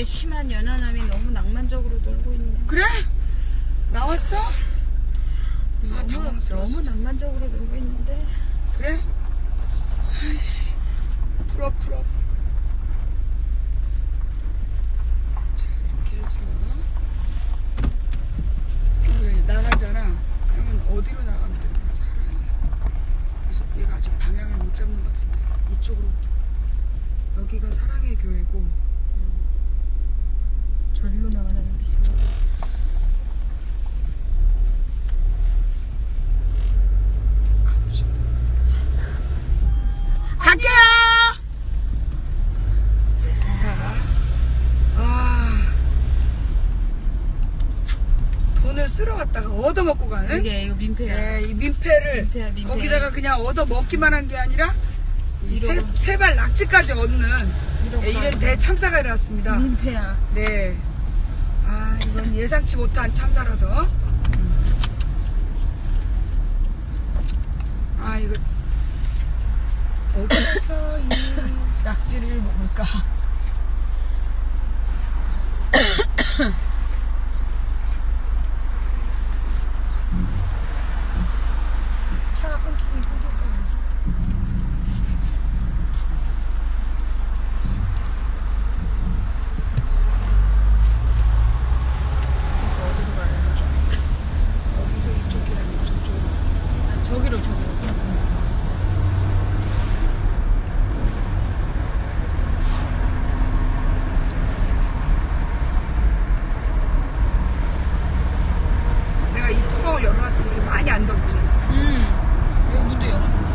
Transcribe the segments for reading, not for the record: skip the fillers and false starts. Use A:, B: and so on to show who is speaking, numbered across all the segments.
A: 우리의 심한 연하남이 너무 낭만적으로 놀고 있네.
B: 그래? 나왔어?
A: 너무 낭만적으로 놀고 있는데.
B: 그래? 아이씨. 풀어. 자, 이렇게 해서. 우리 나가잖아. 그러면 어디로 나가면 되는 거야, 사랑이. 그래서 얘가 아직 방향을 못 잡는 것 같은데. 이쪽으로. 여기가 사랑의 교회고.
A: 절로 나가라는 뜻이고.
B: 가보자. 갈게요! 자, 돈을 쓰러 갔다가 얻어먹고 가는?
A: 이게 이거 민폐야.
B: 네, 이 민폐를
A: 민폐야.
B: 거기다가 그냥 얻어먹기만 한 게 아니라
A: 이러고.
B: 세발 낙지까지 얻는 이런 대참사가 일어났습니다.
A: 민폐야.
B: 네. 이건 예상치 못한 참사라서. 이거 어디서 이 낙지를 먹을까? 차가 끊기긴 끊겼다면서. 어디로 가는 거죠? 여기서 이쪽이라는 저쪽으로.
A: 저기로.
B: 내가 이 뚜껑을 열어놨더니 이렇게 많이 안 덥지?
A: 여기 문도 열어놨지.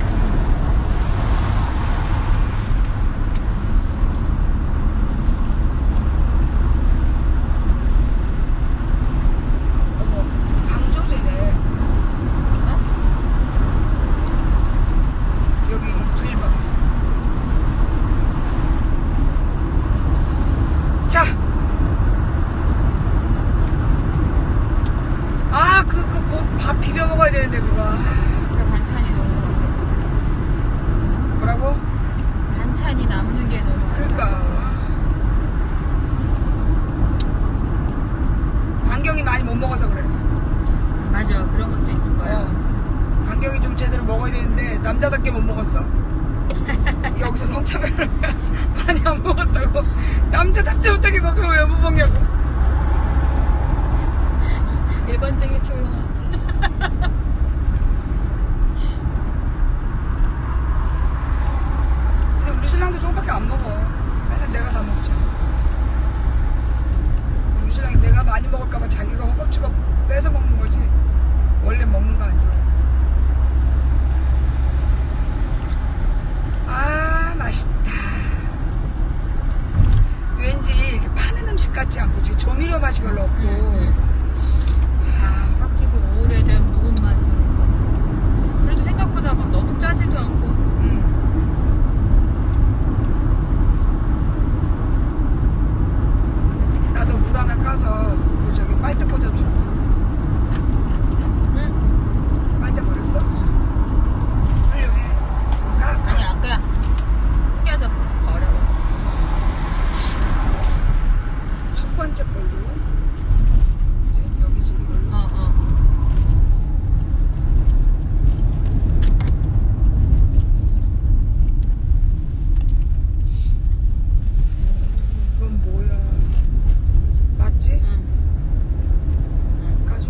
B: 방조제네. 여기 길봐. 자. 곧 밥 비벼 먹어야 되는데, 그거.
A: 그래, 반찬이 너무 많겠다.
B: 뭐라고?
A: 반찬이 남는 게 너무 많아.
B: 그러니까. 안경이 많이 못 먹어서 그래.
A: 맞아, 그런 것도 있을 거야.
B: 안경이 좀 제대로 먹어야 되는데, 남자답게 못 먹었어. 여기서 성차별을 많이 안 먹었다고. 남자답지 못하게 먹으면 왜 못 먹냐고.
A: 일관되게 조용하고.
B: 근데 우리 신랑도 조금밖에 안 먹어. 맨날 내가 다 먹자. 우리 신랑이 내가 많이 먹을까봐 자기가 허겁지겁 뺏어 먹는 거지. 원래 먹는 거 안 좋아. 맛있다. 왠지 이렇게 파는 음식 같지 않고 조미료 맛이 별로 없고.
A: 섞이고 오래된 묵은 맛이. 그래도 생각보다 막 너무 짜지도 않고.
B: 나도 물 하나 까서 저기 빨대 꽂아줘. 빨대 버렸어? 훌륭해.
A: 아니, 아까 후겨져서 어려워.
B: 첫 번째 걸로. 여기지 이걸로. 이건 뭐야? 맞지? 까줘.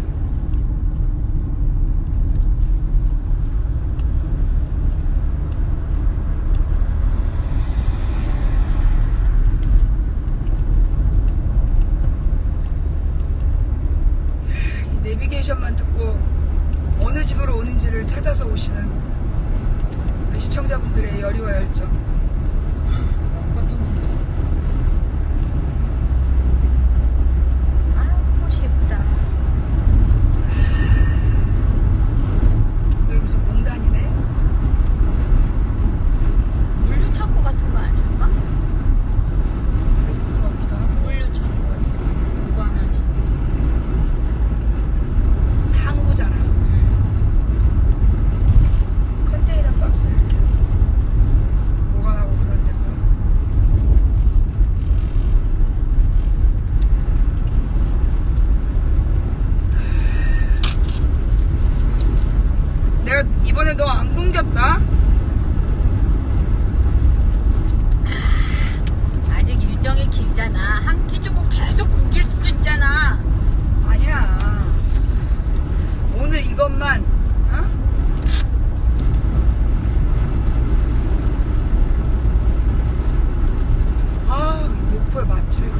B: 이 내비게이션만 듣고 어느 집으로 오는지를 찾아서 오시는 우리 시청자분들의 열의와 열정.
A: 꽃이 예쁘다.
B: 여기 무슨 공단이네?
A: 물류 창고 같은 거 아닐까?
B: 그런 것 같기도 하고.
A: 물류 창고 같은 거. 보관하는.
B: 항구잖아. 컨테이너 박스 이렇게 뭐가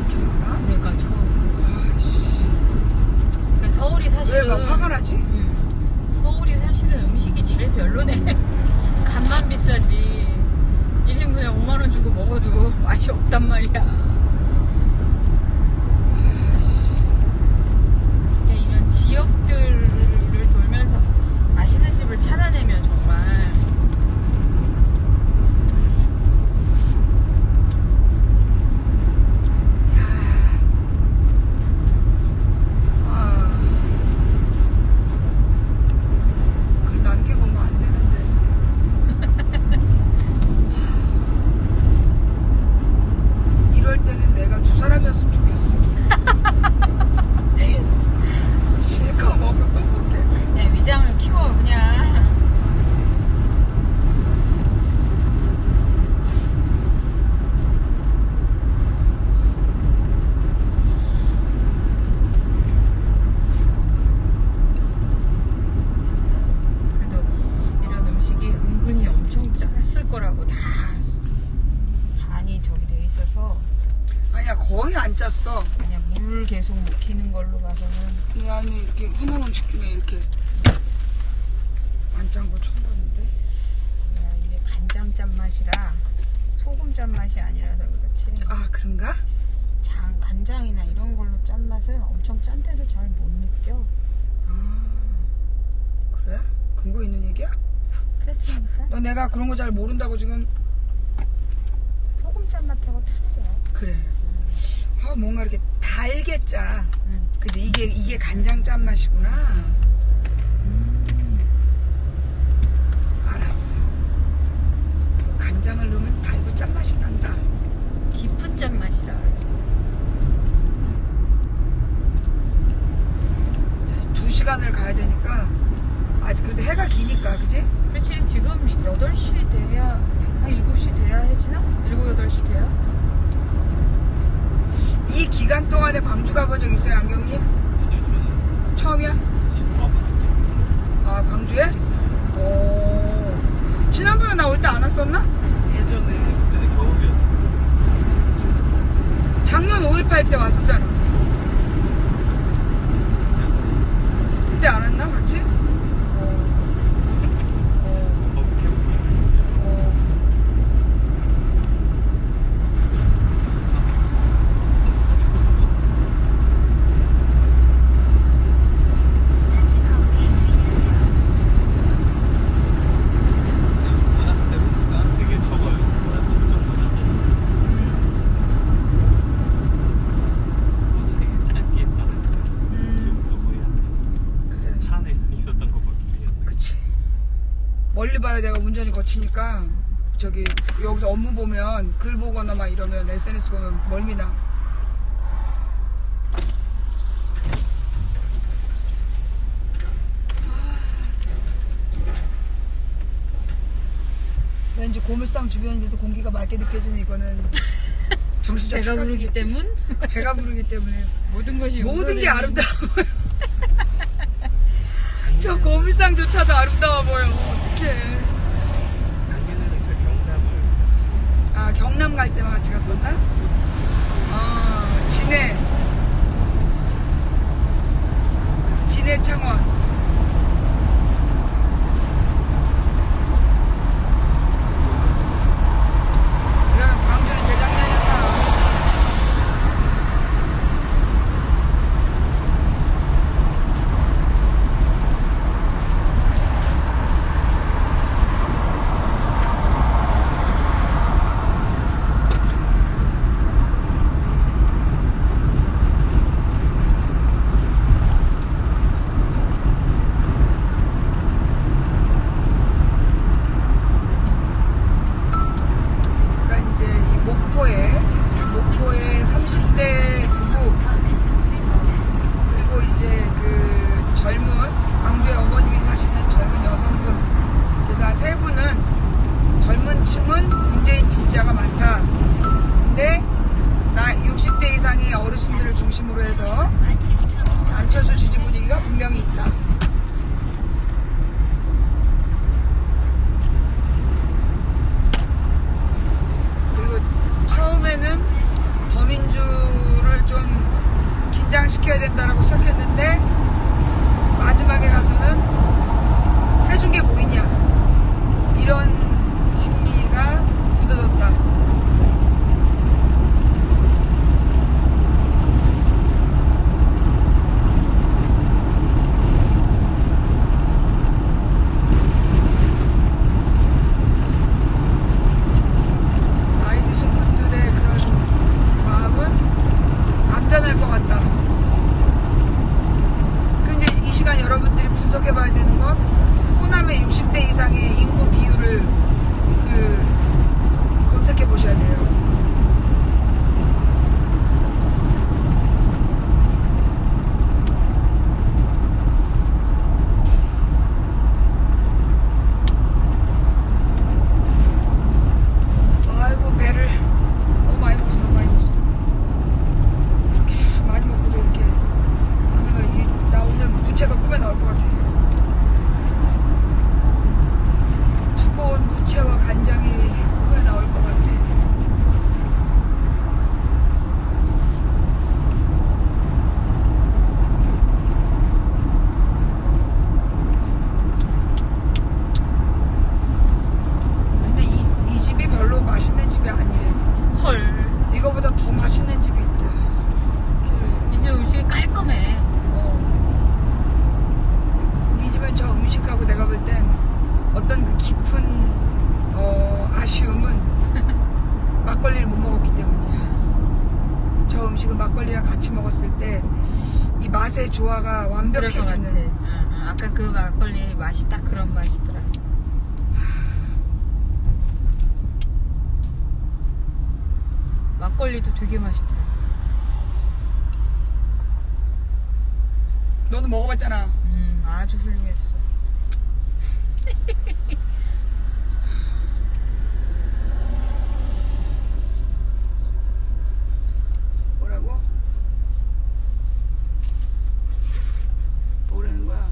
B: 그렇게 되구나.
A: 그러니까 처음.
B: 아이씨.
A: 서울이
B: 왜
A: 사실은
B: 막 화가 나지?
A: 서울이 사실은 음식이 제일 별로네. 간만 비싸지. 1인분에 5만 원 주고 먹어도 맛이 없단 말이야. 그러니까 이런 지역들을 돌면서 맛있는 집을 찾아내면 정말
B: 그걸 남기고 오면 안 되는데. 이럴 때는 내가 두 사람이었으면 좋겠어. 실컷 먹고 또 먹게.
A: 그냥 위장을 키워 그냥. 그래도 이런 음식이 은근히 엄청 짰을 거라고 다 간이 저기 돼 있어서
B: 아니야, 거의 안 짰어.
A: 그냥 물 계속 먹히는 걸로 봐서는
B: 나는 이렇게 흔한 음식 중에 이렇게 안 짠 거 처음 봤는데.
A: 야, 이게 간장 짠맛이라 소금 짠맛이 아니라서 그렇지.
B: 아, 그런가?
A: 간장이나 이런 걸로 짠맛은 엄청 짠 때도 잘 못 느껴.
B: 아, 그래? 근거 있는 얘기야?
A: 그렇다니까.
B: 너 내가 그런 거 잘 모른다고 지금.
A: 소금 짠맛하고 틀려.
B: 그래. 아, 뭔가 이렇게 달게 짜.
A: 응.
B: 그지? 이게 간장 짠맛이구나. 알았어. 간장을 넣으면 달고 짠맛이 난다.
A: 깊은 짠맛이라 그러지.
B: 2시간을 가야 되니까. 아직 그래도 해가 기니까, 그지?
A: 그렇지. 지금 8시 돼야, 한 7시 돼야 해지나? 7, 8시 돼야?
B: 이 기간 동안에 광주 가본 적 있어요, 안경님? 처음이야? 아, 광주에? 오. 지난번에 나 올 때 안 왔었나?
C: 예전에 그때 겨울이었어.
B: 작년 5.18 때 왔었잖아. 그때 안 왔나? 같이?
C: 검색해볼게.
D: 좌측 커브에 주의하세요.
C: 안할 때 횟수가 되게 적어요. 엄청 많아져. 그거는 되게 짧게 했다는 기억도 거의 안 나.
B: 그래.
C: 차 안에 있었던 것밖에 기억이 안 나.
B: 그치. 멀리 봐야 내가 운전이 거치니까, 저기, 여기서 업무 보면, 글 보거나 막 이러면, SNS 보면 멀미 나. 왠지 고물상 주변인데도 공기가 맑게 느껴지는 이거는 정신적
A: 배가 부르기
B: 착각이겠지.
A: 때문?
B: 배가 부르기 때문에
A: 모든 것이
B: 모든 게
A: 용서되는-
B: 아름다워요. 저 고물상조차도 아름다워 보여. 어떡해.
C: 작년에는 저 경남을 같이
B: 아, 경남 갈 때만 같이 갔었나? 아, 진해 창원. 그러면 광주는 재작년이었나? 그러니까 이제 이 목포에 30대 부부 그리고 이제 그 젊은 광주에 어머님이 사시는 젊은 여성분 그래서 한 세 분은 젊은 층은 문재인 지지자가 많다. 근데 나 60대 이상의 어르신들을 중심으로 해서 안철수 지지 분위기가 분명히 있다. 그리고 처음에는 더민주를 해줘야 된다라고 시작했는데 마지막에 가서는 해준 게 뭐 있냐 이런 심리가 굳어졌다. 나이 드신 분들의 그런 마음은 안 변할 것 같다. 그 이제 이 시간 여러분들이 분석해봐야 되는 건 호남의 60대 이상의 인구 비율을 검색해 보셔야 돼요. 아이고 배를 너무 많이 먹었어, 너무 많이 먹었어. 그렇게 많이 먹고도 이렇게 그러면 나 오늘 무채가 꿈에 나올 것 같아. 두꺼운 무채와 간장이 꿈에 나올 것 같아. 근데 이 집이 별로 맛있는 집이 아니래.
A: 헐.
B: 이거보다 더 맛있는 집이 있대. 특히
A: 이 집 음식이 깔끔해.
B: 이 집은 저 음식하고 내가 볼 땐 어떤 그 깊은 아쉬움은 막걸리를 못 먹었기 때문이야. 저 음식은 막걸리랑 같이 먹었을 때 이 맛의 조화가
A: 그럴 것 같아.
B: 완벽해지는.
A: 응, 응. 아까 그 막걸리 맛이 딱 그런 맛이더라. 막걸리도 되게 맛있더라.
B: 너는 먹어봤잖아.
A: 아주 훌륭했어.
B: 뭐라고? 뭐라는 거야?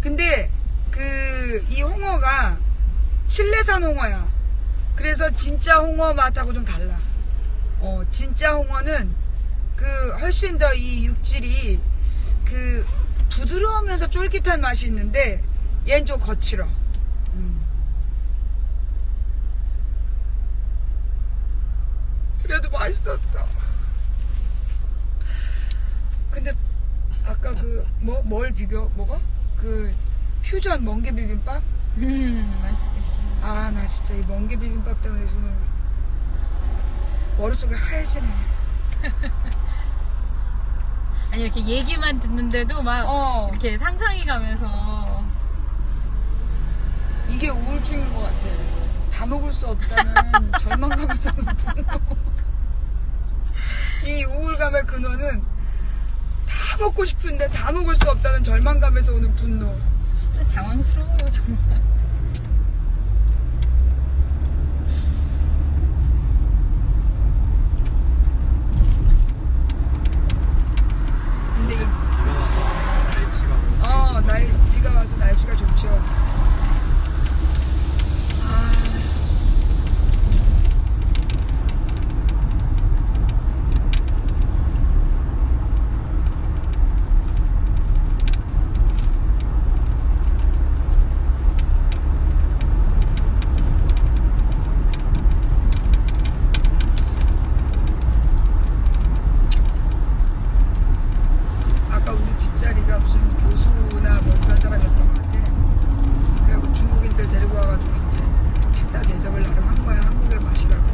B: 근데 이 홍어가 칠레산 홍어야. 그래서 진짜 홍어 맛하고 좀 달라. 진짜 홍어는 훨씬 더 이 육질이 부드러우면서 쫄깃한 맛이 있는데 얘는 좀 거칠어. 그래도 맛있었어. 근데 아까 뭘 비벼 먹어? 퓨전 멍게 비빔밥?
A: 맛있겠다.
B: 아, 나 진짜 이 멍게 비빔밥 때문에 지금 머릿속이 하얘지네.
A: 아니 이렇게 얘기만 듣는데도 막 이렇게 상상이 가면서
B: 이게 우울증인 것 같아. 다 먹을 수 없다는 절망감에서 오는 분노. 이 우울감의 근원은 다 먹고 싶은데 다 먹을 수 없다는 절망감에서 오는 분노.
A: 진짜 당황스러워요 정말.
B: 근데
C: 비가 와서 날씨가
B: 비가 와서 날씨가 좋죠. 아까 우리 뒷자리가 무슨 교수나 뭐 그런 사람이었던 것 같아. 그래갖고 중국인들 데리고 와가지고 이제 식사 대접을 나름 한 거야. 한국의 맛이라고.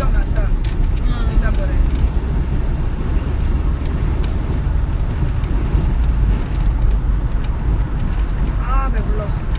B: 기억난다. 지난번에. 아, 배불러.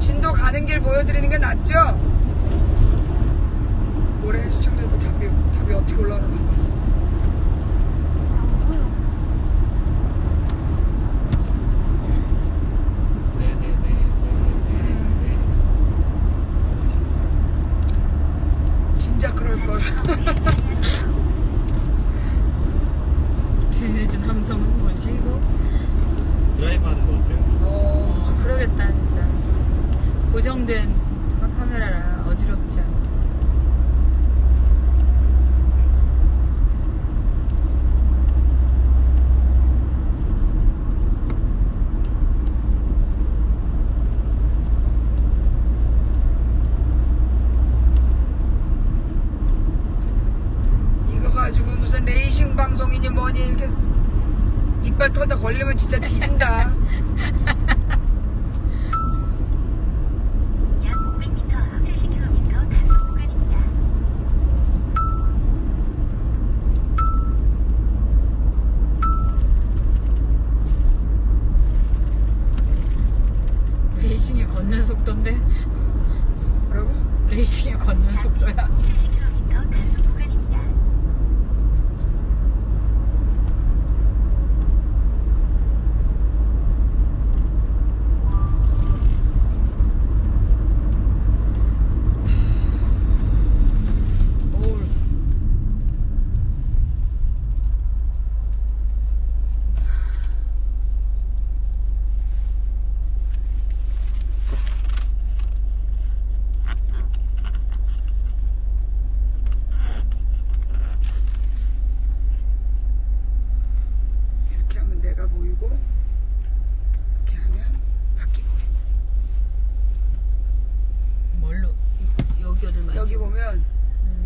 B: 진도 가는 길 보여드리는 게 낫죠? 모래 시청자도 답이 어떻게 올라오나 봐. 진짜 그럴걸.
D: 좌측 커브에 주의하세요.
A: 뒤늦은 함성은 뭐지 이거?
C: 드라이브 하는 거 어때요?
A: 그러겠다 진짜. 고정된 카메라라 어지럽지 않아.
B: 이거 가지고 무슨 레이싱 방송이니 뭐니 이렇게 이빨 털다 걸리면 진짜 뒤진다.
D: 약 500m 앞 70km 단속 구간입니다.
A: 레이싱이 걷는 속도인데?
B: 뭐라고?
A: 레이싱이 걷는
D: 잠시
A: 속도야.
D: 70km 단속 구간입니다.
A: 어우.
B: 이렇게 하면 내가 보이고 이렇게 하면 바퀴 보이고.
A: 뭘로? 여기를 만지.
B: 여기 보면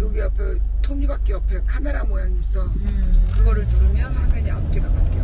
B: 여기 옆에 톱니바퀴 옆에 카메라 모양이 있어.
A: 음.
B: 그거를 누르면 화면이 앞뒤가 바뀌어.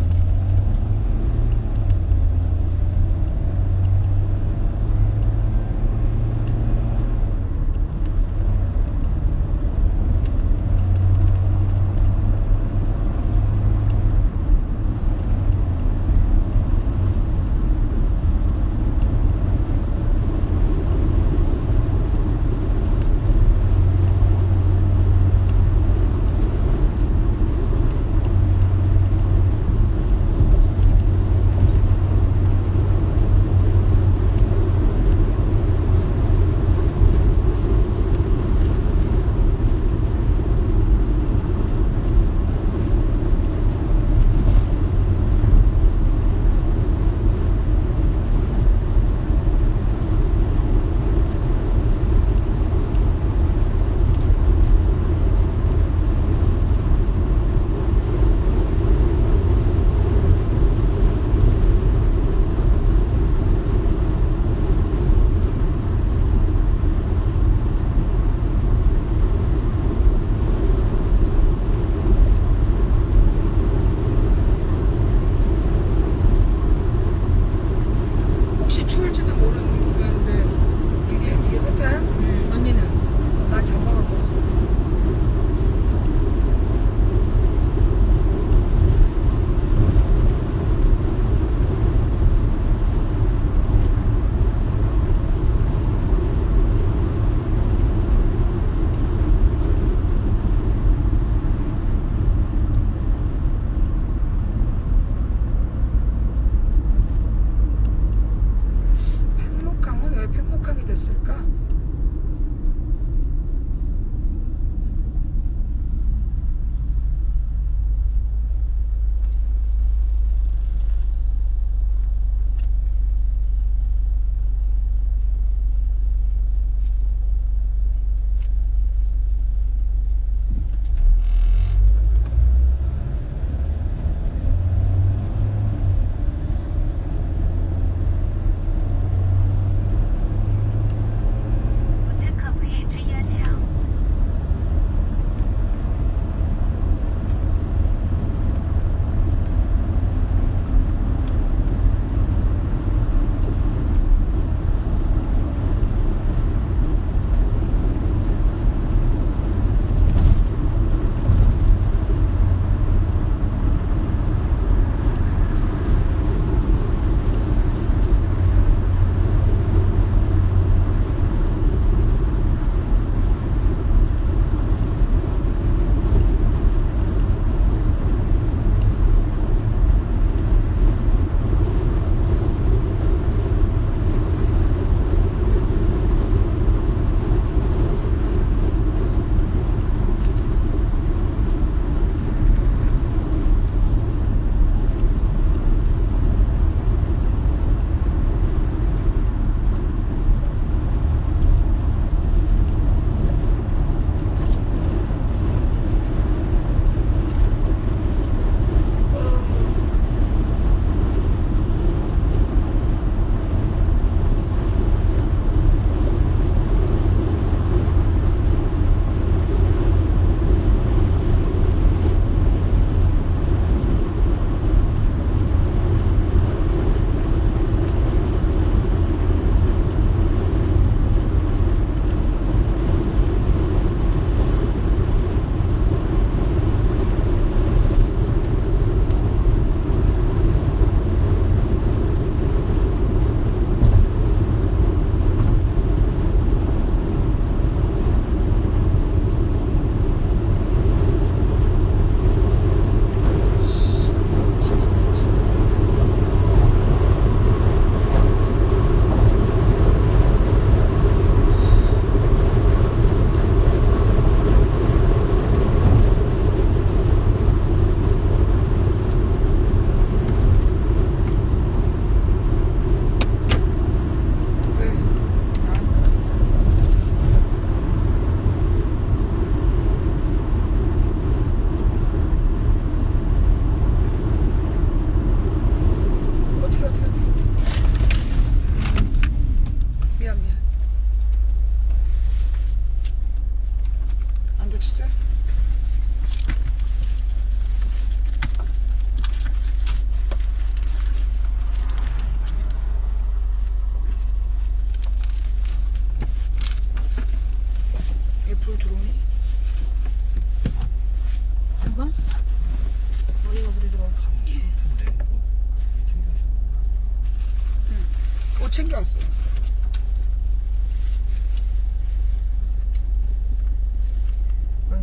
B: 챙겨왔어.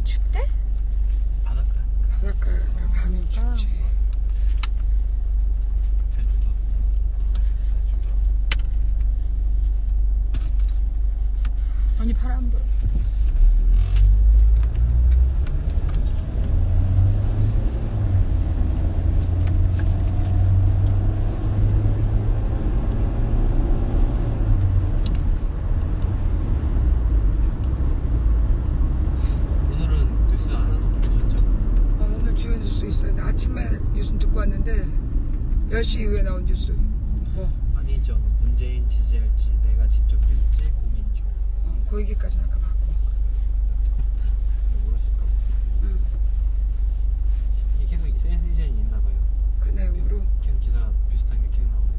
B: 춥대?
C: 바닷가.
B: 바닷가 밤이 춥지.
C: 제주도 춥다.
A: 아니 바람 불어.
C: 오늘은 뉴스 하나도 못 보셨죠?
B: 오늘 주요 뉴스 있어요. 아침에 뉴스 듣고 왔는데 10시 이후에 나온 뉴스.
C: 아니죠. 문재인 지지할지 내가 직접 될지 고민 중.
B: 그 얘기까지는 아까 봤고.
C: 모르실까 봐.
B: 응.
C: 이게 계속 센세이션이 있나 봐요.
B: 그 내용으로.
C: 계속 기사 비슷한 게 계속 나오네.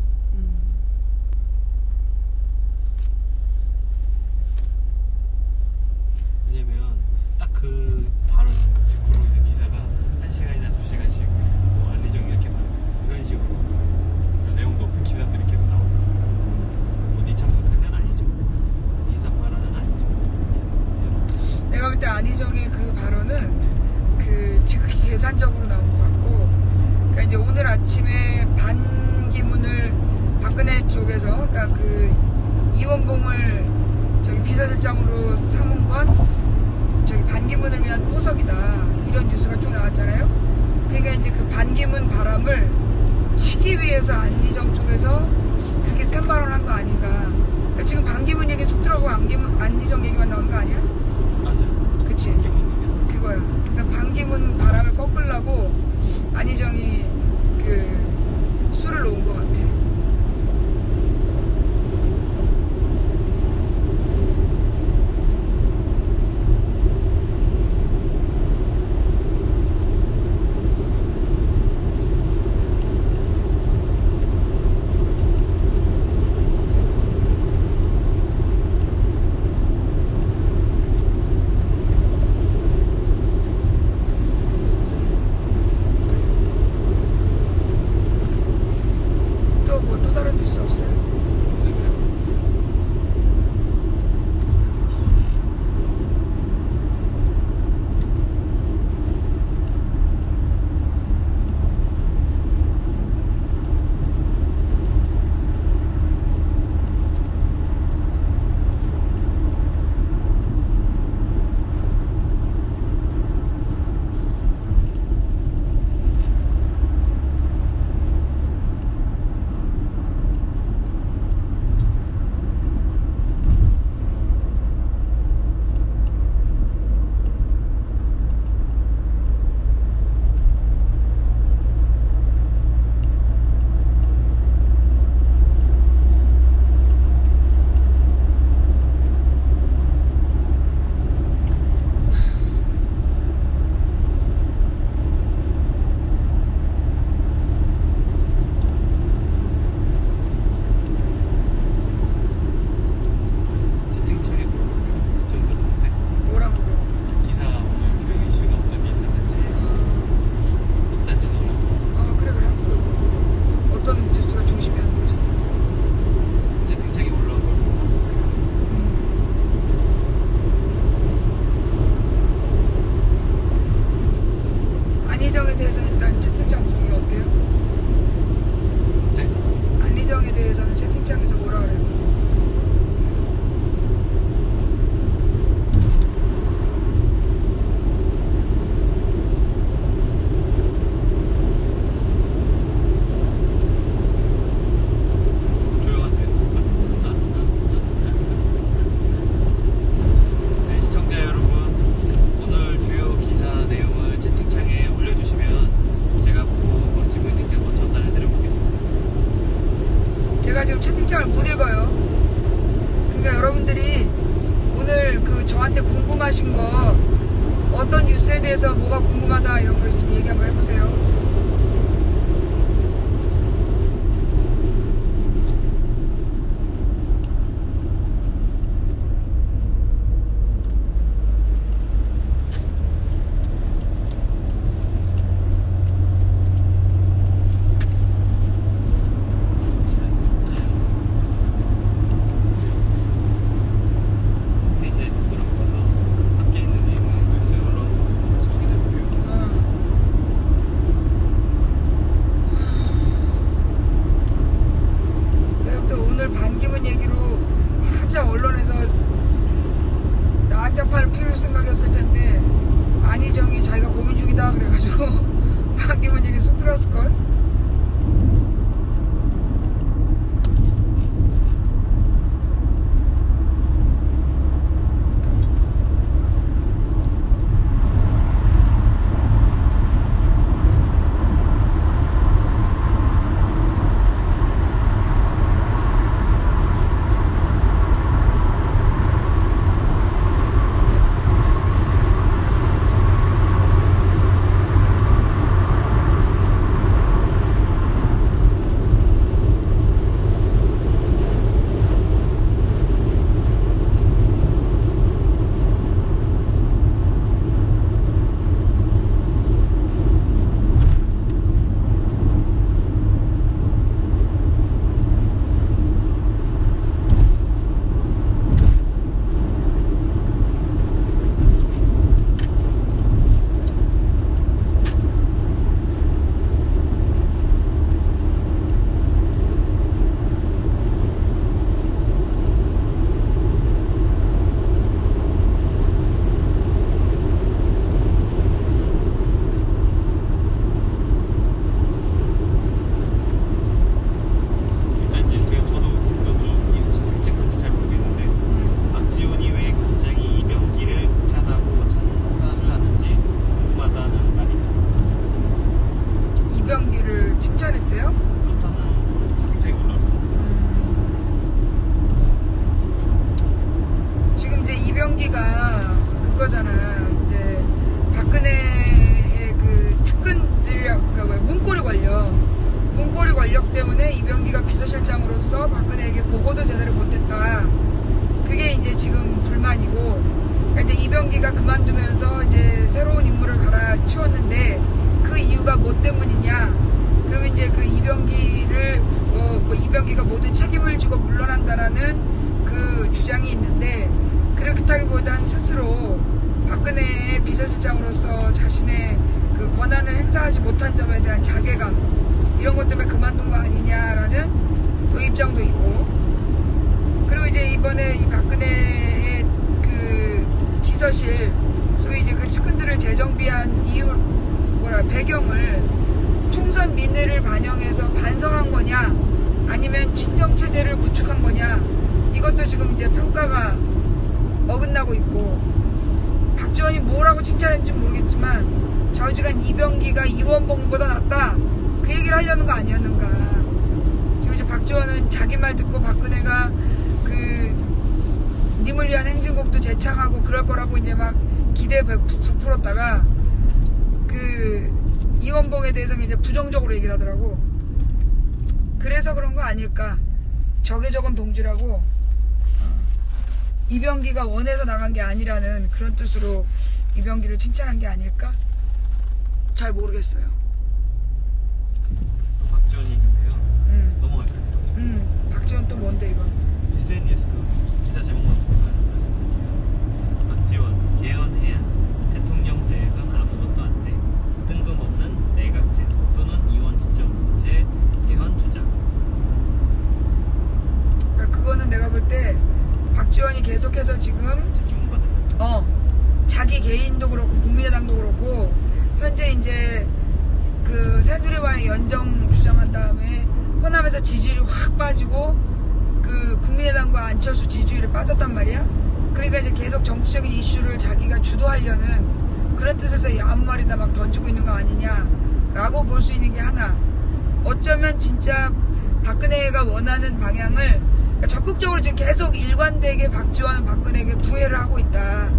C: 왜냐면 딱 그 발언 직후로 이제 기사가 1시간이나 2시간씩 뭐 안희정 이렇게 말하고 이런 식으로 내용도 없는 기사들이 계속 나오고 어디 참석한 건 아니죠. 인사말하는 아니죠.
B: 내가 볼 때 안희정의 그 발언은 그 지극히 계산적으로 나온 것 같고, 그러니까 이제 오늘 아침에 반기문을 박근혜 쪽에서, 그러니까 그 이원봉을 저기 비서실장으로 삼은 건 저기 반기문을 위한 포석이다, 이런 뉴스가 쭉 나왔잖아요. 그러니까 이제 그 반기문 바람을 치기 위해서 안희정 쪽에서 그렇게 센 발언한 거 아닌가. 그러니까 지금 반기문 얘기 쭉 들어가고 안희정 얘기만 나오는 거 아니야?
C: 맞아요.
B: 그치? 그거야. 그러니까 반기문 바람을 꺾으려고 안희정이 그 술을 놓은 것 같아. 또 다른 뉴스 없어요?
C: 채팅창에 물어볼까요? 시청자분한테
B: 뭐라고 그래?
C: 기사 오늘 주요 이슈가 어떤 게 있었는지 집단지 넣으라고
B: 그래 그래. 어떤 뉴스가 중심이었는지.
C: 채팅창에 올라온 걸 보고
B: 안희정에 대해서는 일단 채팅창 분위기 어때요?
C: 네?
B: 안희정에 대해서는 채팅창에서 뭐라 그래요?
C: 조용한데. 네, 시청자 여러분, 오늘 주요 기사 내용을 채팅창에 올려주시면 제가 보고 멋지분님께 한번 전달해드려 보겠습니다.
B: 제가 지금 채팅창을 못 읽어요. 그러니까 여러분들이 오늘 그 저한테 궁금하신 거, 어떤 뉴스에 대해서 뭐가 궁금하다 이런 거 있으면 얘기 한번 해보세요. 없다 그래가지고 박기문 얘기 쏙 들었을걸. 이병기를 칭찬했대요?
C: 일단은 채팅창에 올라왔어.
B: 지금 이제 이병기가 그거잖아. 이제 박근혜의 그 측근들이랑 문고리 권력 때문에 이병기가 비서실장으로서 박근혜에게 보고도 제대로 못했다. 그게 이제 지금 불만이고, 그러니까 이제 이병기가 그만두면서 이제 새로운 인물을 갈아치웠는데 그 이유가 뭐 때문이냐? 그러면 이제 그 이병기를 이병기가 모든 책임을 지고 물러난다라는 그 주장이 있는데, 그렇다기보단 스스로 박근혜의 비서실장으로서 자신의 그 권한을 행사하지 못한 점에 대한 자괴감, 이런 것 때문에 그만둔 거 아니냐라는 또 입장도 있고, 그리고 이제 이번에 이 박근혜의 그 비서실 소위 이제 그 측근들을 재정비한 이유 배경을 총선 민의를 반영해서 반성한 거냐 아니면 친정 체제를 구축한 거냐, 이것도 지금 이제 평가가 어긋나고 있고, 박지원이 뭐라고 칭찬했는지 모르겠지만 좌우지간 이병기가 이원봉보다 낫다, 그 얘기를 하려는 거 아니었는가. 지금 이제 박지원은 자기 말 듣고 박근혜가 그 님을 위한 행진곡도 재창하고 그럴 거라고 이제 막 기대에 부풀었다가 그 이원봉에 대해서는 이제 부정적으로 얘기를 하더라고. 그래서 그런 거 아닐까. 적에 적은 동지라고 이병기가 원해서 나간 게 아니라는 그런 뜻으로 이병기를 칭찬한 게 아닐까? 잘 모르겠어요.
C: 박지원 얘기인데요. 넘어갈까요?
B: 박지원 또 뭔데 이건?
C: SNS 기사 제목만 보고 알아봤습니다. 박지원 개헌해야 대통령제에선 아무것도 안 돼. 뜬금없는 내각제 또는 이원 집정부제 개헌 주장.
B: 그러니까 그거는 내가 볼 때 박지원이 계속해서 지금
C: 집중받아요.
B: 자기 개인도 그렇고 국민의당도 그렇고 현재 이제 그 새누리와의 연정 주장한 다음에 호남에서 지지율이 확 빠지고 그 국민의당과 안철수 지지율이 빠졌단 말이야. 그러니까 이제 계속 정치적인 이슈를 자기가 주도하려는 그런 뜻에서 아무 말이나 막 던지고 있는 거 아니냐라고 볼 수 있는 게 하나. 어쩌면 진짜 박근혜가 원하는 방향을 적극적으로 지금 계속 일관되게 박지원은 박근혜에게 구애를 하고 있다.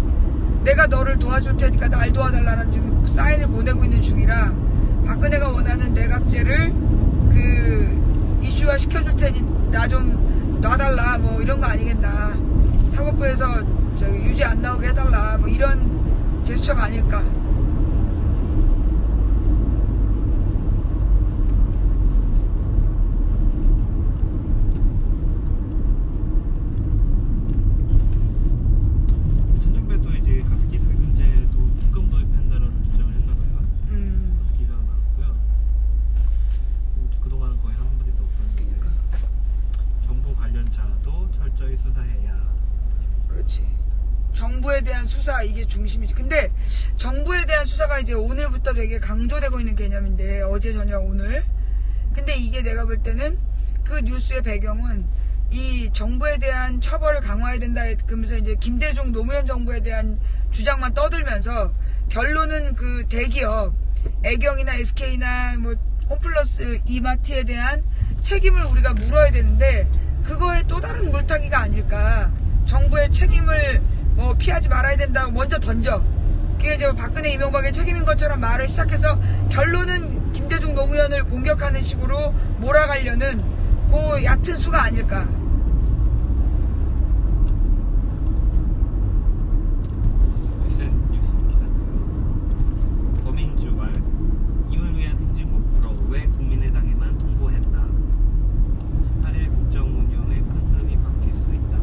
B: 내가 너를 도와줄 테니까 날 도와달라는 지금 사인을 보내고 있는 중이라 박근혜가 원하는 내각제를 그 이슈화 시켜줄 테니 나 좀 놔달라 뭐 이런 거 아니겠나. 사법부에서 저기 유죄 안 나오게 해달라 뭐 이런 제스처가 아닐까.
C: 천정배도 이제 가습기 살균제도 특검 도입한다라는 주장을 했나봐요. 기사가 나왔고요. 그동안은 거의 한 마디도 없었는데.
B: 그러니까.
C: 정부 관련자도 철저히 수사해야.
B: 그렇지. 정부에 대한 수사 이게 중심이지. 근데 정부에 대한 수사가 이제 오늘부터 되게 강조되고 있는 개념인데 어제 저녁 오늘. 근데 이게 내가 볼 때는 그 뉴스의 배경은 이 정부에 대한 처벌을 강화해야 된다 그러면서 이제 김대중 노무현 정부에 대한 주장만 떠들면서 결론은 그 대기업 애경이나 SK나 뭐 홈플러스 이마트에 대한 책임을 우리가 물어야 되는데 그거에 또 다른 물타기가 아닐까. 정부의 책임을 뭐 피하지 말아야 된다고 먼저 던져. 그게 이제 박근혜 이명박의 책임인 것처럼 말을 시작해서 결론은 김대중 노무현을 공격하는 식으로 몰아가려는 그 얕은 수가 아닐까.
C: 뉴스 기사인데요. 더민주 말 임을 위한 행진곡 불어 왜 국민의당에만 통보했다. 18일 국정 운영에 큰 흐름이 바뀔 수 있다.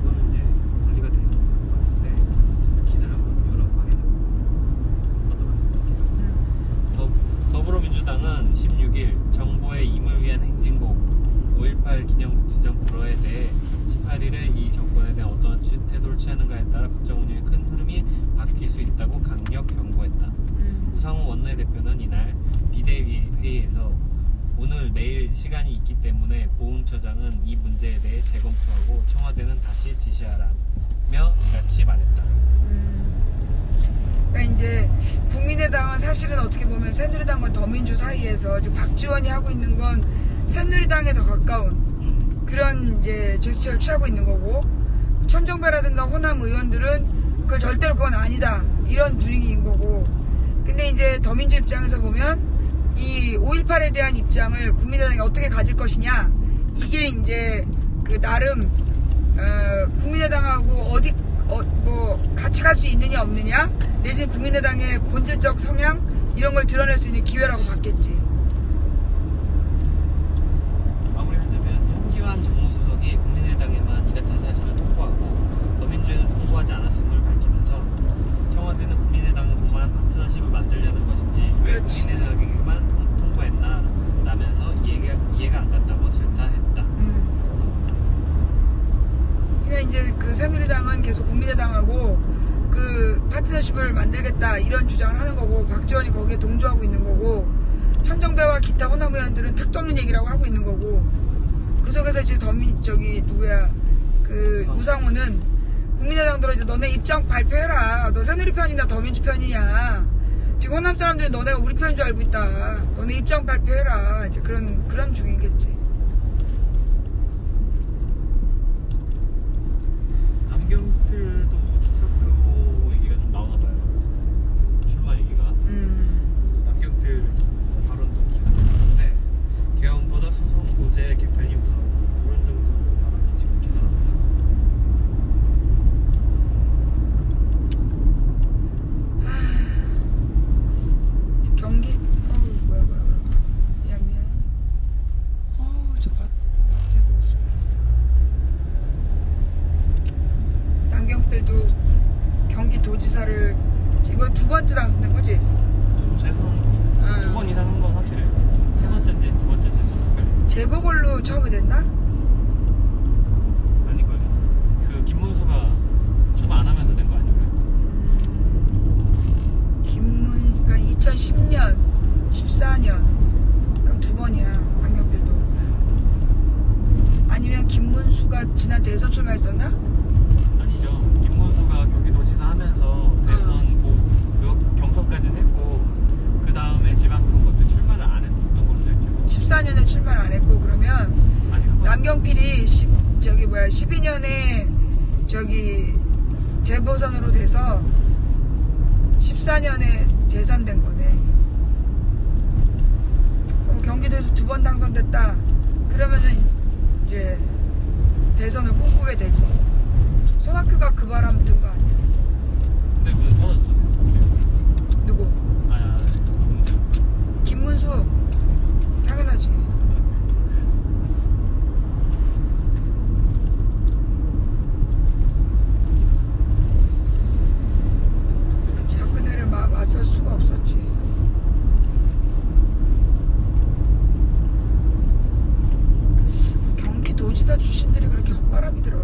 C: 이거는 이제 분리가 되는 것 같은데 기사를 한번 열어서 확인해보고 어떤 말씀드릴게요. 더불어민주당은 16일 정부의 임을 위한 행진곡 5.18 기념국 지정 불허에 대해 18일에 이 정권에 대한 어떠한 태도를 취하는가에 따라 국정 운영의 큰 흐름이 바뀔 수 있다고 강력 경고했다. 우상호 원내대표는 이날 비대위 회의에서 오늘 내일 시간이 있기 때문에 보훈처장은 이 문제에 대해 재검토하고 청와대는 다시 지시하라며 이같이 말했다.
B: 그러니까 이제 국민의당은 사실은 어떻게 보면 새누리당과 더민주 사이에서 지금 박지원이 하고 있는 건 새누리당에 더 가까운 그런 이제 제스처를 취하고 있는 거고 천정배라든가 호남 의원들은 그 절대로 그건 아니다 이런 분위기인 거고. 근데 이제 더민주 입장에서 보면 이 5.18에 대한 입장을 국민의당이 어떻게 가질 것이냐 이게 이제 그 나름 국민의당하고 뭐 같이 갈 수 있느냐 없느냐 내지는 국민의당의 본질적 성향 이런 걸 드러낼 수 있는 기회라고 봤겠지.
C: 마무리하자면 현기환 정무수석이 국민의당에만 이 같은 사실을 통보하고 더민주에는 통보하지 않았음을 밝히면서 청와대는 국민의당을 공모한 파트너십을 만들려는 것인지 왜
B: 그렇지.
C: 국민의당에만 통보했나 라면서 이해가 안 갔다고 질타했다.
B: 그러니까 이제 그 새누리당은 계속 국민의당하고 그 파트너십을 만들겠다 이런 주장을 하는 거고 박지원이 거기에 동조하고 있는 거고 천정배와 기타 호남 의원들은 택도 없는 얘기라고 하고 있는 거고 그 속에서 이제 그 우상호는 국민의당들은 이제 너네 입장 발표해라. 너 새누리 편이나 더민주 편이냐. 지금 호남 사람들이 너네가 우리 편인 줄 알고 있다. 너네 입장 발표해라. 이제 그런 중이겠지.
C: 남경필도 출사표 얘기가 좀 나오나 봐요. 출마 얘기가. 남경필 발언도 기사했는데 개헌보다 수성 고제 개편이 우선 이런 정도 발언이 지금 기사 나고 있습니다.
B: 경기 뭐야 미안 저 밭에 모습 남경필도 경기도지사를 이번 두 번째 당선된 거지?
C: 좀 최선 두 번 이상 한 건 확실해요. 세 번째인지 두 번째인지 좀 헷갈려요.
B: 재보궐로 처음에 됐나?
C: 아닐걸요? 그 김문수가 출마 안 하면서 된 거 아닐까요?
B: 그러니까 2010년 14년 그럼 두 번이야 남경필도. 아니면 김문수가 지난 대선 출마했었나?
C: 아니죠. 김문수가 경기도지사 하면서 대선 그 경선까지는 했고 그 다음에 지방선거 때 출마를 안 했던 걸로 제가 기억해요.
B: 14년에 출마를 안 했고 그러면
C: 아직 한 번.
B: 남경필이 12년에 재보선으로 돼서 14년에 재산된 거네. 경기도에서 두 번 당선됐다. 그러면은 이제 대선을 꿈꾸게 되지. 손학규가 그 바람 든 거 아니야?
C: 근데 그거 터졌어.
B: 누구? 김문수. 당연하지. 박근혜를 맞설 수가 없었지. 경기도지사 출신들이 그렇게 헛바람이 들어.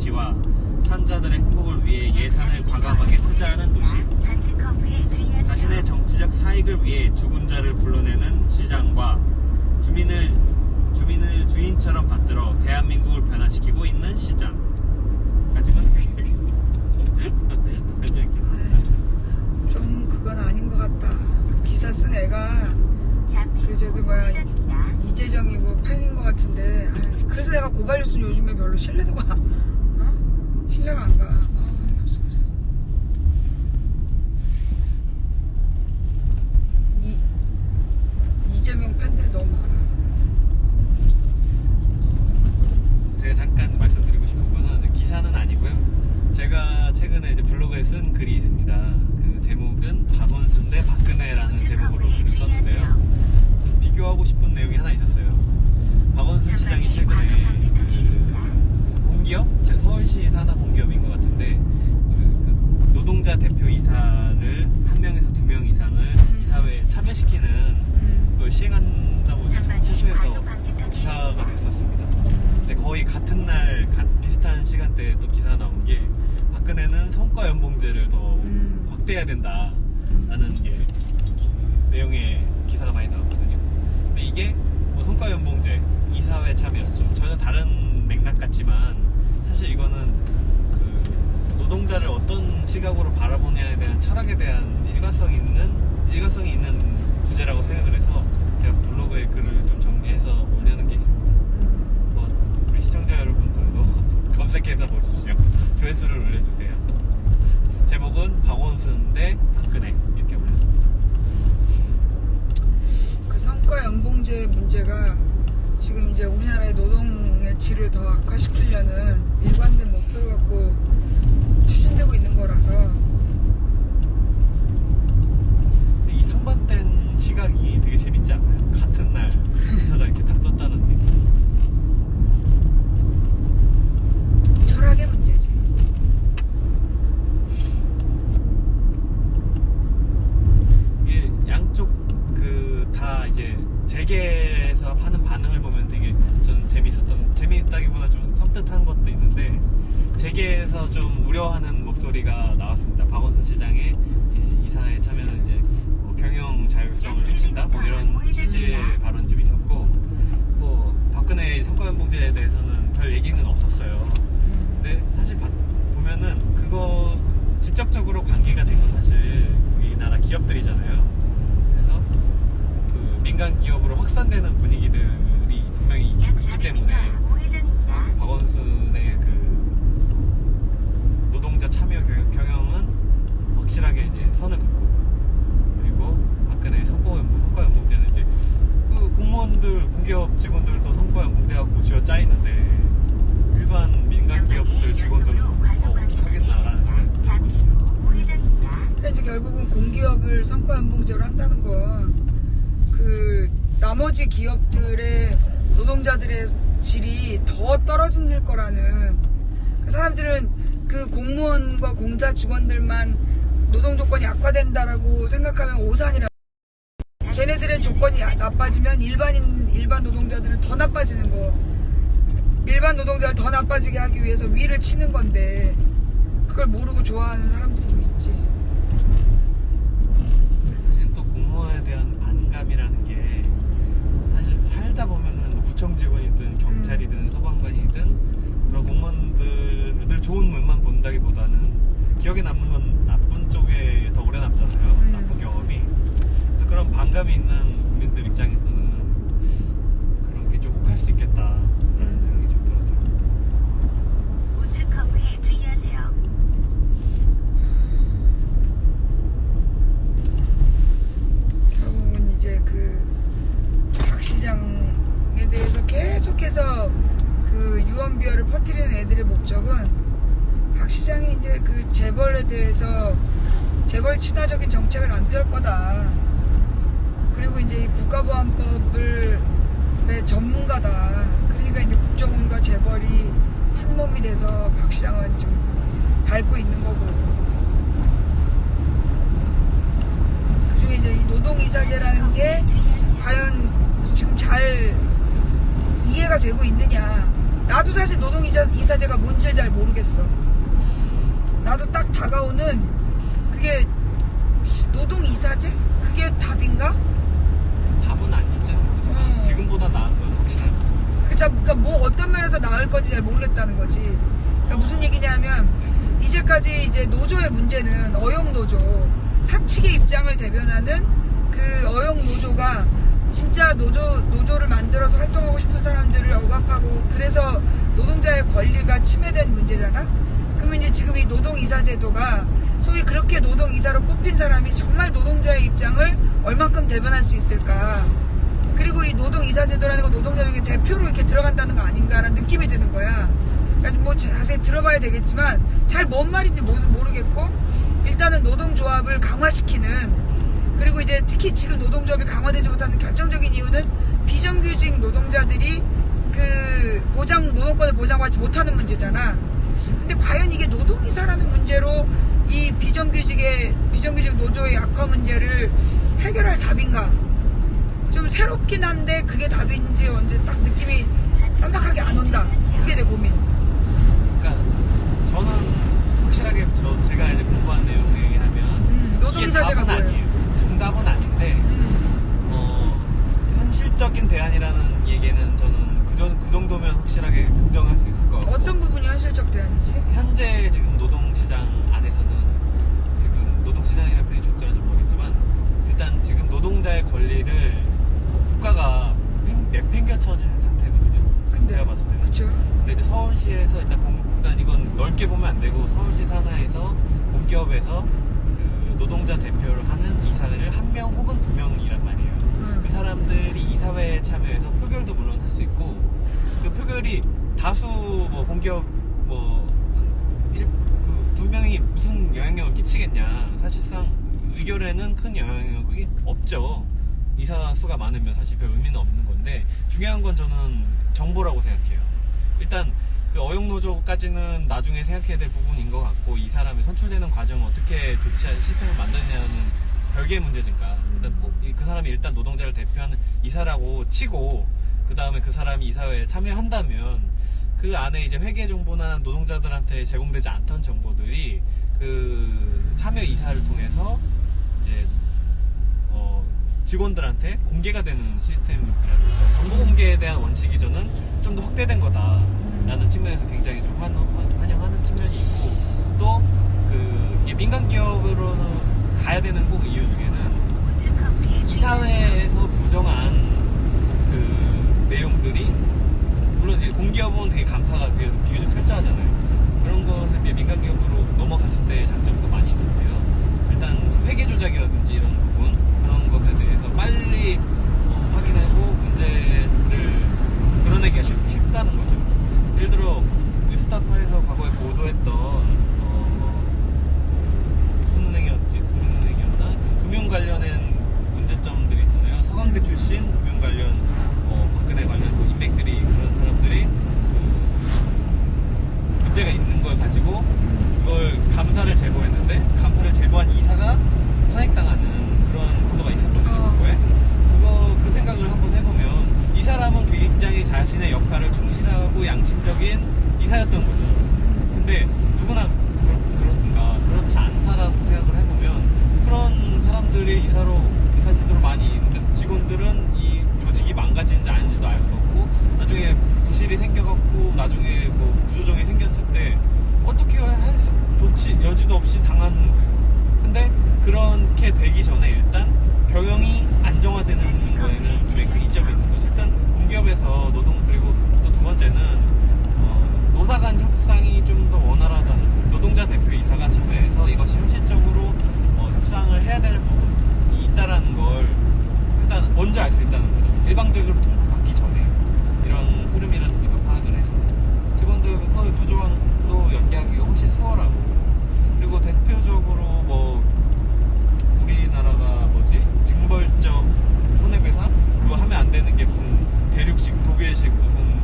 C: 가치와 산자들의 행복을 위해 예산을 과감하게 투자하는 도시.
D: 좌측 커브에 주의하세요.
C: 자신의 정치적 사익을 위해 죽은 자를 불러내는 시장과 주민을 주인처럼 받들어 대한민국을 변화시키고 있는 시장. 까지만
B: 좀 그건 아닌 것 같다. 그 기사 쓴 애가
D: 잠시
B: 그 저기
D: 후
B: 뭐야,
D: 우회전입니다.
B: 이재정이 뭐 팬인 것 같은데. 그래서 내가 고발뉴스 요즘에 별로 신뢰도가 신뢰가 안 가. 이재명 팬들이 너무 많아.
C: 제가 잠깐 말씀드리고 싶은 거는 기사는 아니고요. 제가 최근에 이제 블로그에 쓴 글이 있습니다. 그 제목은 박원순 대 박근혜라는
D: 우측
C: 제목으로
D: 커브에
C: 글을 썼는데요.
D: 주의하세요.
C: 비교하고 싶은 내용이 하나 있었어요. 박원순 시장이
D: 전방에 과속
C: 최근에
D: 방지턱이 있습니다.
C: 공기업? 서울시 산하 공기업인 것 같은데 그 노동자 대표 이사를 한 명에서 2명 이상을 이사회에 참여시키는 걸 시행한다고
D: 전방에
C: 최초에서
D: 과속 방지턱이
C: 기사가
D: 있습니다.
C: 됐었습니다. 근데 거의 같은 날 비슷한 시간대에 또 기사가 나온 게 박근혜는 성과 연봉제를 더 확대해야 된다라는 게 내용의 기사가 많이 나왔거든요. 근데 이게 뭐 성과 연봉제, 이사회 참여 좀 전혀 다른 맥락 같지만 사실 이거는 그 노동자를 어떤 시각으로 바라보냐에 대한 철학에 대한 일관성이 있는 주제라고 생각을 해서 제가 블로그에 글을 좀 정리해서 올리는 게 있습니다. 뭐 우리 시청자 여러분들도 검색해서 보십시오. 조회수를 올려주세요. 제목은 박원순 대 박근혜 이렇게 올렸습니다.
B: 그 성과 연봉제 문제가 지금 이제 우리나라의 노동의 질을 더 악화시키려는 일관된 목표를 갖고 추진되고 있는 거라서.
C: 근데 이 상반된 시각이 되게 재밌지 않나요? 같은 날 기사가 이렇게 딱 떴다는 게.
B: 철학의 문제지.
C: 이게 양쪽 그 다 이제 재계에서 하는 반응을 보면 되게 저는 재미있다기보다 좀 섬뜩한 것도 있는데 재계에서 좀 우려하는 목소리가 나왔습니다. 박원순 시장의 이사에 참여는 이제 뭐 경영 자율성을 해친다 뭐 이런 취지의 발언 좀 있었고 뭐 박근혜 성과연봉제에 대해서는 별 얘기는 없었어요. 근데 사실 보면은 그거 직접적으로 관계가 된 건 사실 우리나라 기업들이잖아요. 그래서 그 민간 기업으로 확산되는 분위기들이 분명히
D: 약
C: 있기 때문에
D: 400m 우회전입니다.
C: 박원순의 그 노동자 참여 경영은 확실하게 이제 선을 긋고 그리고 박근혜 성과연봉제는 이제 그 공무원들 공기업 직원들도 성과연봉제 갖고 쥐어 짜이는데 일반 민간 기업들 직원들은 하겠나라는 생각이
D: 잠시 후 우회전입니다.
B: 그러니까 이제 결국은 공기업을 성과연봉제로 한다는 건 그 나머지 기업들의 노동자들의 질이 더 떨어질 거라는, 그 사람들은 그 공무원과 공자 직원들만 노동 조건이 악화된다라고 생각하면 오산이라. 걔네들의 조건이 나빠지면 일반 노동자들은 더 나빠지는 거. 일반 노동자를 더 나빠지게 하기 위해서 위를 치는 건데 그걸 모르고 좋아하는 사람들이 좀 있지.
C: 사실 또 공무원에 대한 반감이라는 게 사실 살다 보면은 뭐 구청 직원이든 경찰이든 소방관이든 그런 공무원들 늘 좋은 면만 본다기보다는 기억에 남는 건 나쁜 쪽에 더 오래 남잖아요. 나쁜 경험이. 그래서 그런 반감이 있는 국민들 입장에서는 그런 게 좀 혹할 수 있겠다라는 생각이 좀 들었어요.
D: 우측 커브에 주의하세요.
B: 결국은 이제 그 박 시장에 대해서 계속해서 그 유언비어를 퍼뜨리는 애들의 목적은 박 시장이 이제 그 재벌에 대해서 재벌 친화적인 정책을 안 펼 거다. 그리고 이제 이 국가보안법의 전문가다. 그러니까 이제 국정원과 재벌이 한 몸이 돼서 박 시장은 좀 밟고 있는 거고. 그중에 이제 이 노동이사제라는 게 과연 지금 잘 이해가 되고 있느냐. 나도 사실 노동이사제가 뭔지 잘 모르겠어. 나도 딱 다가오는 그게 노동이사제? 그게 답인가?
C: 답은 아니지는 모르지만 지금보다 나은 건 확실하죠.
B: 그러니까 뭐 어떤 면에서 나을 건지 잘 모르겠다는 거지. 그러니까 무슨 얘기냐면 이제까지 이제 노조의 문제는 어용노조, 사측의 입장을 대변하는 그 어용노조가 진짜 노조를 만들어서 활동하고 싶은 사람들을 억압하고 그래서 노동자의 권리가 침해된 문제잖아. 그러면 이제 지금 이 노동이사제도가 소위 그렇게 노동이사로 뽑힌 사람이 정말 노동자의 입장을 얼만큼 대변할 수 있을까. 그리고 이 노동이사제도라는 거 노동자에게 대표로 이렇게 들어간다는 거 아닌가라는 느낌이 드는 거야. 그러니까 뭐 자세히 들어봐야 되겠지만 잘 뭔 말인지 모르겠고 일단은 노동조합을 강화시키는 그리고 이제 특히 지금 노동조합이 강화되지 못하는 결정적인 이유는 비정규직 노동자들이 그 노동권을 보장받지 못하는 문제잖아. 근데 과연 이게 노동이사라는 문제로 이 비정규직 노조의 약화 문제를 해결할 답인가? 좀 새롭긴 한데 그게 답인지 언제 딱 느낌이 쌈박하게 안 온다. 그게 내 고민.
C: 그러니까 저는 확실하게 제가 이제 공부한 내용 얘기하면
B: 노동이사제가
C: 답은
B: 뭐예요?
C: 아니에요. 정답은 아닌데 현실적인 대안이라는 얘기는 저는 그 정도면 확실하게 긍정할 수 있을 것 같고
B: 어떤 부분이 현실적 대안이지?
C: 현재 지금 노동시장 안에서는 지금 노동시장이라는 표현이 적절한지 모르겠지만 일단 지금 노동자의 권리를 국가가 내팽겨쳐진 상태거든요. 제가 봤을 때는.
B: 그쵸.
C: 근데 이제 서울시에서 일단 이건 넓게 보면 안 되고 서울시 산하에서 공기업에서 그 노동자 대표를 하는 이사회를 1명 혹은 2명이란 말이에요. 그 사람들이 이사회에 참여해서 표결도 물론 할 수 있고 그 표결이 다수 뭐 공기업 그 2명이 무슨 영향력을 끼치겠냐. 사실상 의결에는 큰 영향력이 없죠. 이사 수가 많으면 사실 별 의미는 없는 건데 중요한 건 저는 정보라고 생각해요. 일단 그 어용노조까지는 나중에 생각해야 될 부분인 것 같고 이 사람이 선출되는 과정을 어떻게 조치할 시스템을 만드느냐는 별개의 문제니까 일단 그 사람이 일단 노동자를 대표하는 이사라고 치고 그 다음에 그 사람이 이사회에 참여한다면 그 안에 이제 회계 정보나 노동자들한테 제공되지 않던 정보들이 그 참여 이사를 통해서 이제 직원들한테 공개가 되는 시스템이라는 거죠. 정보 공개에 대한 원칙이 저는 좀 더 확대된 거다라는 측면에서 굉장히 좀 환영하는 측면이 있고 또 그 민간 기업으로는 가야 되는 꼭 이유 중에는 이사회에서 부정한 그 내용들이 물론 이제 공기업은 되게 감사가 비교적 철저하잖아요. 그런 것에 비해 민간 기업으로 넘어갔을 때 장점도 많이 있는데요. 일단 회계 조작이라든지 이런 부분 그런 것에 대해서 빨리 확인하고 문제를 드러내기가 쉽다는 거죠. 예를 들어 뉴스타파에서 과거에 보도했던 무슨 은행이었지? 국민은행이었나? 금융 관련된 문제점들이 있잖아요. 서강대 출신 금융 관련 박근혜 관련 인맥들이 그런 사람들이 문제가 있는 걸 가지고 그걸 감사를 제보했는데 감사를 제보한 이사가 탄핵당하는 그런 보도가 있었거든요. 그거에 그 생각을 한번 해보면 이 사람은 굉장히 자신의 역할을 충실하고 양심적인 이사였던 거죠. 근데 누구나 그런가 그렇지 않다라고 생각을 해보면 그런 사람들이 이사제도로 많이 있는데 직원들은 이 조직이 망가지는지 아닌지도 알 수 없고 나중에 부실이 생겨갖고 나중에 뭐 구조정이 생겼을 때 어떻게 할 수 여지도 없이 당하는 거예요. 근데 그렇게 되기 전에 일단 경영이 안정화되는 거에는 분명히 큰 이점이 있는 거죠. 일단 공기업에서 그리고 또 두 번째는 노사 간 협상이 좀 더 원활하다는 노동자 대표 이사가 참여해서 이것이 현실적으로 협상을 해야 될 부분이 있다라는 걸 일단 먼저 알 수 있다는 거죠. 일방적으로 통보받기 전에 이런 흐름이라는 걸 파악을 해서 직원들 노조와도 연계하기가 훨씬 수월하고 그리고 대표적으로 뭐 우리나라가 징벌적 손해배상 그거 하면 안 되는 게 무슨 대륙식 독일식 무슨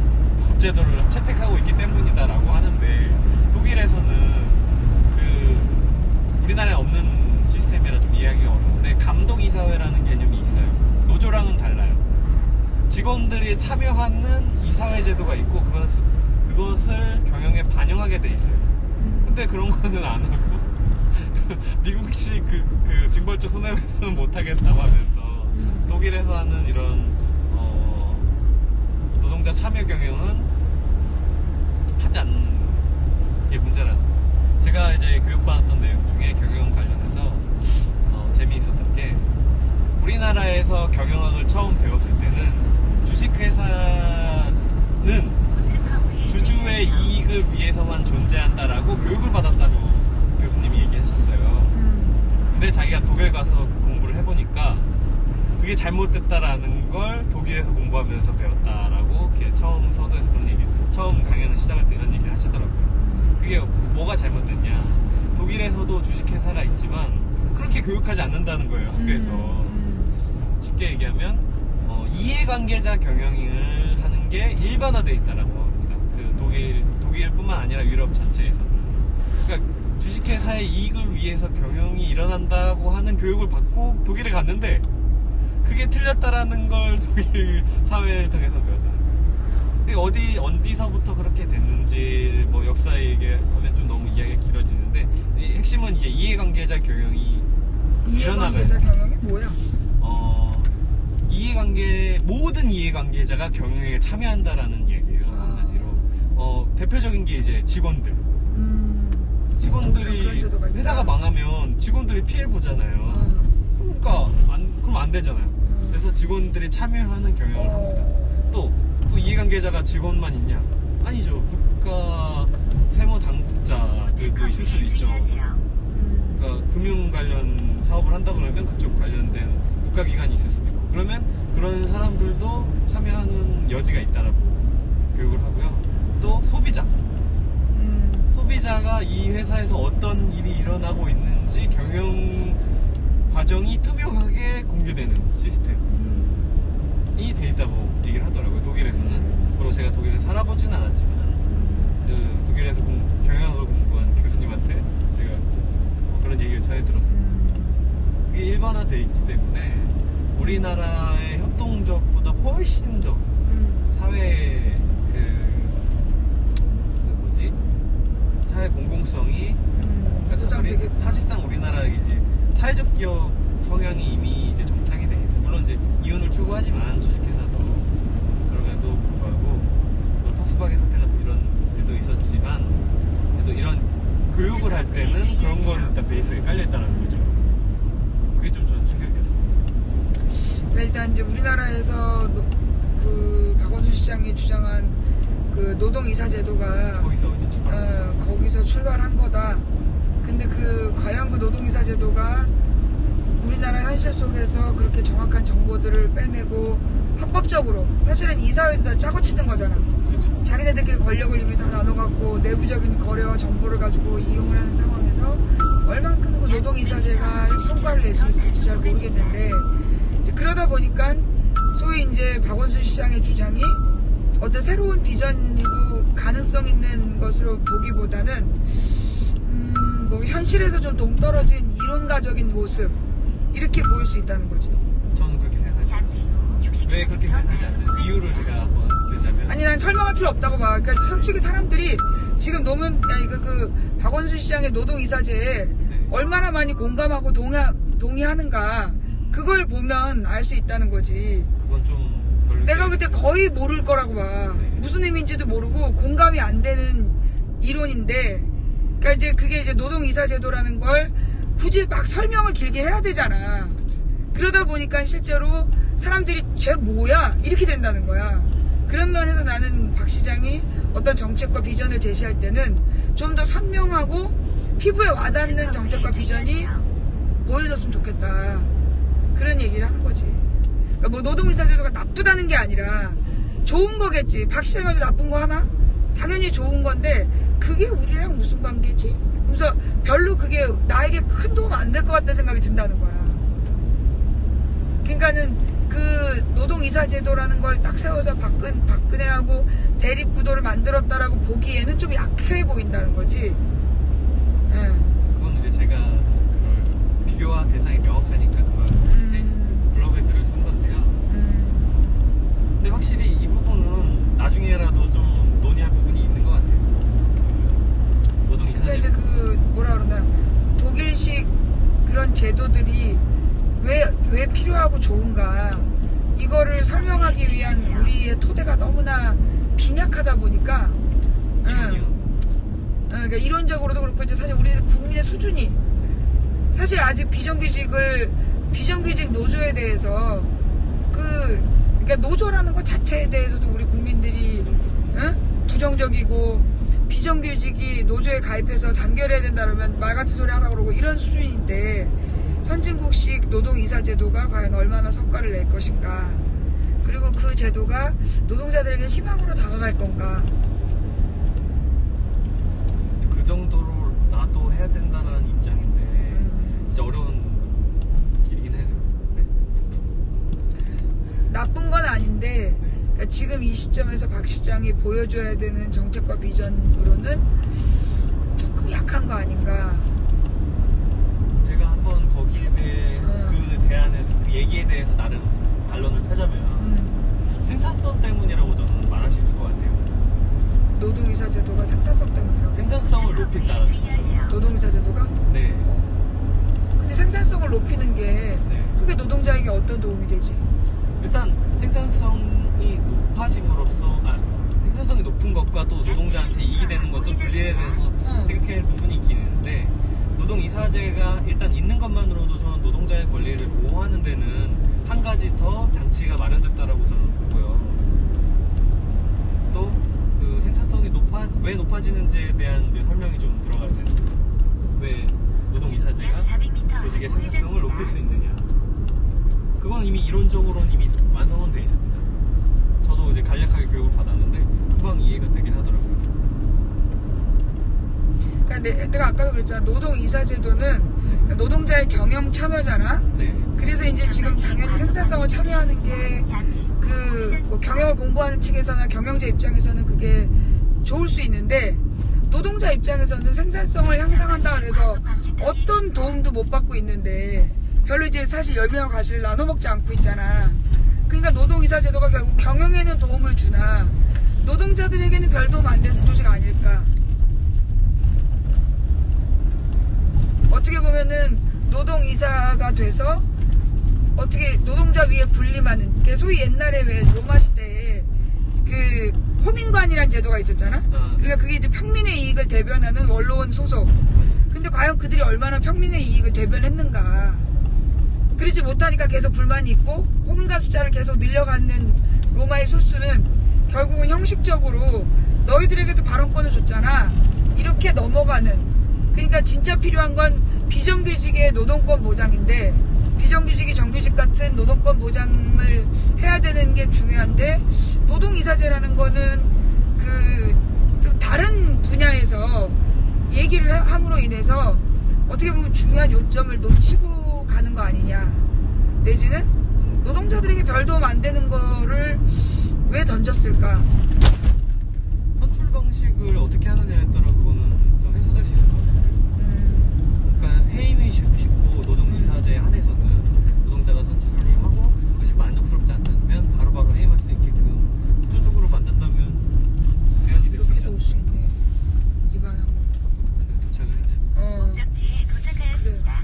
C: 법제도를 채택하고 있기 때문이다라고 하는데 독일에서는 우리나라에 없는 시스템이라 좀 이해하기가 어려운데 감독이사회라는 개념이 있어요. 노조랑은 달라요. 직원들이 참여하는 이사회 제도가 있고 그건 그 그것을 경영에 반영하게 돼 있어요. 근데 그런 거는 안 하고 미국식 그 징벌적 손해배상은 못 하겠다고 하면서 독일에서 하는 이런 노동자 참여 경영은 하지 않는 게 문제라는 거죠. 제가 이제 교육받았던 내용 중에 경영 관련해서 재미있었던 게 우리나라에서 경영학을 처음 배웠을 때는 주식회사는
D: 우측 커브에
C: 주주의
D: 주의하세요.
C: 이익을 위해서만 존재한다라고 교육을 받았다고 교수님이 얘기하셨어요. 근데 자기가 독일 가서 그 공부를 해보니까 그게 잘못됐다라는 걸 독일에서 공부하면서 배웠다라고 이렇게 처음 서두에서 그런 얘기, 처음 강연을 시작할 때 이런 얘기를 하시더라고요. 그게 뭐가 잘못됐냐? 독일에서도 주식회사가 있지만 그렇게 교육하지 않는다는 거예요, 학교에서. 쉽게 얘기하면 이해관계자 경영을 하는 게 일반화되어 있다라고 합니다. 그 독일뿐만 아니라 유럽 전체에서는. 그러니까 주식회사의 이익을 위해서 경영이 일어난다고 하는 교육을 받고 독일에 갔는데 그게 틀렸다라는 걸 독일 사회를 통해서 배웠다. 어디서부터 그렇게 됐는지 뭐 역사 얘기하면 좀 너무 이야기가 길어지는데 이 핵심은 이제 이해관계자 경영이
B: 이해관계자 경영이 뭐야?
C: 모든 이해관계자가 경영에 참여한다라는 얘기예요. 한마디로 대표적인 게 이제 직원들. 직원들이
B: 그런 제도가 있다.
C: 회사가 망하면 직원들이 피해를 보잖아요. 그러니까 그럼 안 되잖아요. 그래서 직원들이 참여하는 경영을 합니다. 또 이해관계자가 직원만 있냐? 아니죠. 국가 세무 당국자들도 있을 수도 있죠. 그러니까 금융 관련 사업을 한다 그러면 그쪽 관련된 국가기관이 있을 수도 있고 그러면 그런 사람들도 참여하는 여지가 있다라고 교육을 하고요. 또 소비자가 이 회사에서 어떤 일이 일어나고 있는지 경영 과정이 투명하게 공개되는 시스템이 돼 있다고 얘기를 하더라고요. 독일에서는. 그리고 제가 독일에 살아보지는 않았지만 그 독일에서 경영학을 공부한 교수님한테 제가 그런 얘기를 전해 들었습니다. 그게 일반화되어 있기 때문에 우리나라의 협동조합보다 훨씬 더 사회 사회 공공성이 그러니까 사실상 우리나라 이제 사회적 기업 성향이 이미 이제 정착이 돼 있는. 물론 이제 이윤을 추구하지만 주식회사도 그럼에도 불구하고 폭스바겐 사태 같은 이런 일도 있었지만 그래도 이런 교육을 할 때는 그런 건 일단 베이스에 깔려 있다는 거죠. 그게 좀 저는 충격이었어요.
B: 일단 이제 우리나라에서 그 박원순 시장이 주장한 그 노동이사 제도가 거기서 출발한 거다. 근데 과연 그 노동이사 제도가 우리나라 현실 속에서 그렇게 정확한 정보들을 빼내고 합법적으로 사실은 이사회도 다 짜고 치는 거잖아.
C: 그쵸.
B: 자기네들끼리 권력을 이미 다 나눠갖고 내부적인 거래와 정보를 가지고 이용을 하는 상황에서 얼만큼 그 노동이사제가 성과를 낼 수 있을지 잘 모르겠는데 이제 그러다 보니까 소위 이제 박원순 시장의 주장이 어떤 새로운 비전이고 가능성 있는 것으로 보기보다는 뭐 현실에서 좀 동떨어진 이론가적인 모습 이렇게 보일 수 있다는 거지.
C: 저는 그렇게 생각하지
D: 잠시 후
C: 왜 그렇게
D: 60km
C: 생각하지
D: 단속
C: 않는
D: 구간입니다.
C: 이유를 제가 한번 드자면
B: 아니 난 설명할 필요 없다고 봐. 그러니까 솔직히 사람들이 지금 그 박원순 시장의 노동이사제에 얼마나 많이 공감하고 동의하는가 그걸 보면 알 수 있다는 거지.
C: 그건 좀 별로
B: 내가 볼 때 거의 모를 거라고 봐. 무슨 의미인지도 모르고 공감이 안 되는 이론인데, 그러니까 이제 그게 이제 노동이사제도라는 걸 굳이 막 설명을 길게 해야 되잖아. 그러다 보니까 실제로 사람들이 쟤 뭐야? 이렇게 된다는 거야. 그런 면에서 나는 박 시장이 어떤 정책과 비전을 제시할 때는 좀 더 선명하고 피부에 와닿는 정책과 비전이 보여줬으면 좋겠다. 그런 얘기를 하는 거지. 그러니까 뭐 노동이사제도가 나쁘다는 게 아니라 좋은 거겠지. 박 시장이 나쁜 거 하나? 당연히 좋은 건데 그게 우리랑 무슨 관계지? 그래서 별로 그게 나에게 큰 도움 안 될 것 같다는 생각이 든다는 거야. 그러니까는 그 노동이사제도라는 걸 딱 세워서 박근혜하고 대립구도를 만들었다라고 보기에는 좀 약해 보인다는 거지. 예.
C: 그건 이제 제가 그걸 비교와 대상이 명확하니까 그걸 블로그에 글을 쓴 건데요. 근데 확실히 이 부분은 나중에라도 좀 논의할 부분이 있는 것
B: 제도들이 왜 필요하고 좋은가 이거를 설명하기 위한 우리의 토대가 너무나 빈약하다 보니까 그러니까 이론적으로도 그렇고 이제 사실 우리 국민의 수준이 사실 아직 비정규직 노조에 대해서 그러니까 노조라는 것 자체에 대해서도 우리 국민들이 부정적이고 비정규직이 노조에 가입해서 단결해야 된다 그러면 말 같은 소리 하라고 그러고 이런 수준인데 선진국식 노동이사제도가 과연 얼마나 성과를 낼 것인가 그리고 그 제도가 노동자들에게 희망으로 다가갈 건가
C: 그 정도로 나도 해야 된다는 입장인데 진짜 어려운 길이긴 해요. 네.
B: 나쁜 건 아닌데 그러니까 지금 이 시점에서 박 시장이 보여줘야 되는 정책과 비전으로는 조금 약한 거 아닌가.
C: 제가 한번 거기에 대해 그 얘기에 대해서 나름 반론을 펴자면 생산성 때문이라고 저는 말할 수 있을 것 같아요.
B: 노동이사 제도가 생산성 때문이라고.
C: 생산성을 높인다.
B: 노동이사 제도가?
C: 네.
B: 근데 생산성을 높이는 게
C: 네.
B: 그게 노동자에게 어떤 도움이 되지?
C: 일단 생산성이 높아짐으로써 생산성이 높은 것과 또 노동자한테 이익이 되는 것도 분리해야 돼서 생각해야 할 부분이 있긴 있는데 노동이사제가 일단 있는 것만으로도 저는 노동자의 권리를 보호하는 데는 한 가지 더 장치가 마련됐다라고 저는 보고요. 또 그 생산성이 왜 높아지는지에 대한 이제 설명이 좀 들어갈 텐데 왜 노동이사제가 조직의 생산성을 높일 수 있느냐. 그건 이미 이론적으로는 이미 완성은 돼 있습니다. 저도 이제 간략하게 교육을 받았는데 금방 이해가 되긴 하더라고요.
B: 그러니까 내가 아까도 그랬잖아. 노동이사제도는 노동자의 경영 참여잖아.
C: 네.
B: 그래서 이제 지금 당연히 생산성을 참여하는 게 뭐 경영을 공부하는 측에서나 경영자 입장에서는 그게 좋을 수 있는데 노동자 입장에서는 생산성을 향상한다 그래서 어떤 도움도 못 받고 있는데 별로 이제 사실 열매와 과실을 나눠 먹지 않고 있잖아. 그러니까 노동이사제도가 결국 경영에는 도움을 주나 노동자들에게는 별 도움 안 되는 조직 아닐까. 어떻게 보면은 노동이사가 돼서 어떻게 노동자 위에 군림하는 게 소위 옛날에 왜 로마 시대에 그 호민관이라는 제도가 있었잖아. 그러니까 그게 이제 평민의 이익을 대변하는 원로원 소속. 근데 과연 그들이 얼마나 평민의 이익을 대변했는가. 그러지 못하니까 계속 불만이 있고 호민관 숫자를 계속 늘려가는 로마의 소수는 결국은 형식적으로 너희들에게도 발언권을 줬잖아. 이렇게 넘어가는. 그러니까 진짜 필요한 건 비정규직의 노동권 보장인데 비정규직이 정규직 같은 노동권 보장을 해야 되는 게 중요한데 노동이사제라는 거는 좀 다른 분야에서 얘기를 함으로 인해서 어떻게 보면 중요한 요점을 놓치고 가는 거 아니냐. 내지는 노동자들에게 별 도움 안 되는 거를 왜 던졌을까.
C: 선출 방식을 어떻게 하느냐에 따라 그거는 좀 해소될 수 있을 것 같은데. 그러니까 해임이 쉽고 노동이사제에 한해서는 노동자가 선출을 하고 그것이 만족스럽지 않다면 바로바로 해임할 수 있게끔 구조적으로 만든다면 대안이 될 수
B: 이렇게도
C: 있잖아요.
B: 올 수 있네. 이 방향으로.
C: 도착을 했습니다.
D: 목적지에 도착하였습니다.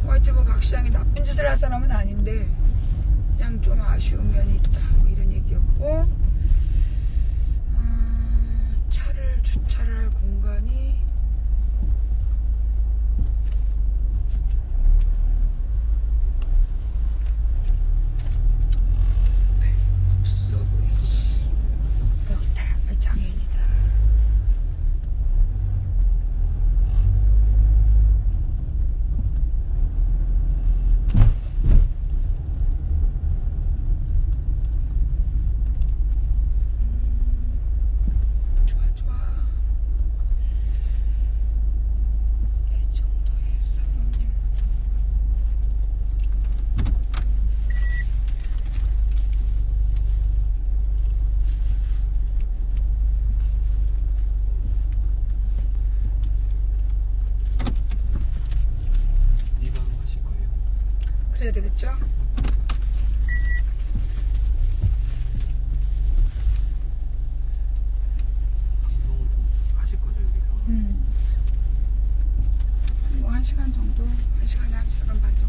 B: 하여튼 뭐 박 시장이 나쁜 짓을 할 사람은 아닌데 그냥 좀 아쉬운 면이 있다. 뭐 이런 얘기였고 차를 주차를 할 공간이 없어 보이지. 여기다. 장애인이다. 좋아 좋아. 이 정도에서
C: 입항하실 거예요?
B: 그래야 되겠죠?
C: 방송을 좀 하실 거죠 여기서?
B: 뭐 1시간 정도, 1시간에 1시간 반 정도.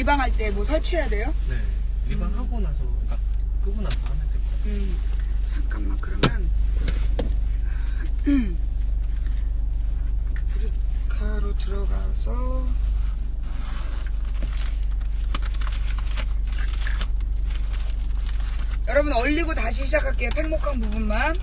B: 리방할 때 뭐 설치해야 돼요?
C: 네. 리방하고 나서, 그러니까 끄고 나서 하면 될 것 같아요.
B: 잠깐만 그러면 브레이크로 들어가서 여러분 얼리고 다시 시작할게요. 팽목한 부분만.